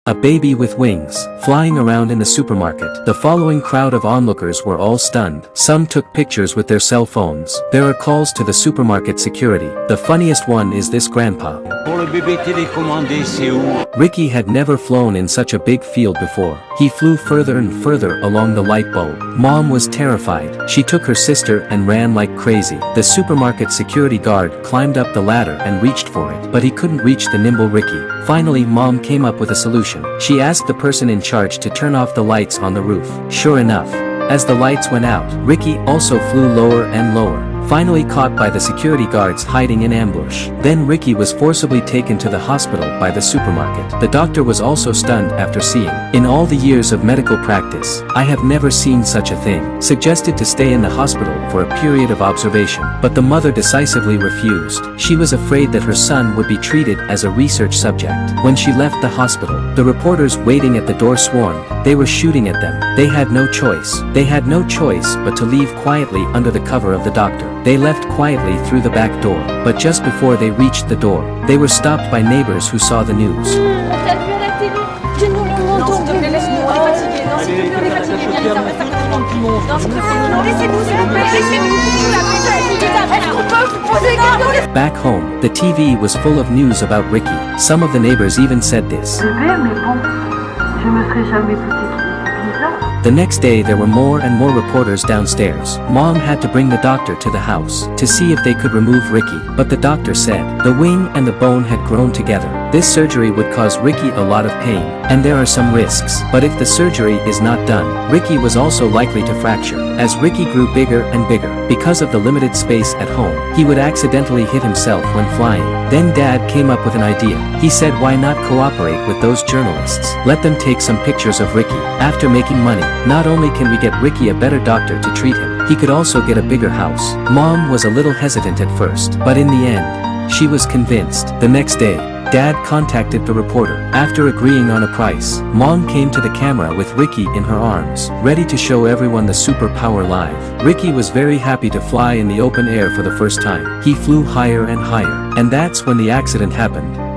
a baby with wings, flying around in the supermarket. The following crowd of onlookers were all stunned. Some took pictures with their cell phones. There are calls to the supermarket security. The funniest one is this grandpa. Pour le bébé télécommandé, c'est où? Ricky had never flown in such a big field before. He flew further and further along the light bulb. Mom was terrified. She took her sister and ran like crazy. The supermarket security guard climbed up the ladder and reached for it, but he couldn't reach the nimble Ricky. Finally, Mom came up with a solution. She asked the person in charge to turn off the lights on the roof. Sure enough, as the lights went out, Ricky also flew lower and lower, finally caught by the security guards hiding in ambush. Then Ricky was forcibly taken to the hospital by the supermarket. The doctor was also stunned after seeing. In all the years of medical practice, I have never seen such a thing. Suggested to stay in the hospital for a period of observation, but the mother decisively refused. She was afraid that her son would be treated as a research subject. When she left the hospital, the reporters waiting at the door swarmed. They were shooting at them. They had no choice. They had no choice but to leave quietly under the cover of the doctor. They left quietly through the back door, but just before they reached the door, they were stopped by neighbors who saw the news. Back home, the TV was full of news about Ricky. Some of the neighbors even said this. The next day there were more and more reporters downstairs. Mom had to bring the doctor to the house to see if they could remove Ricky, but the doctor said the wing and the bone had grown together. This surgery would cause Ricky a lot of pain, and there are some risks. But if the surgery is not done, Ricky was also likely to fracture. As Ricky grew bigger and bigger, because of the limited space at home, he would accidentally hit himself when flying. Then Dad came up with an idea. He said, why not cooperate with those journalists? Let them take some pictures of Ricky. After making money, not only can we get Ricky a better doctor to treat him, he could also get a bigger house. Mom was a little hesitant at first, but in the end, she was convinced. The next day, Dad contacted the reporter. After agreeing on a price, Mom came to the camera with Ricky in her arms, ready to show everyone the superpower live. Ricky was very happy to fly in the open air for the first time. He flew higher and higher, and that's when the accident happened.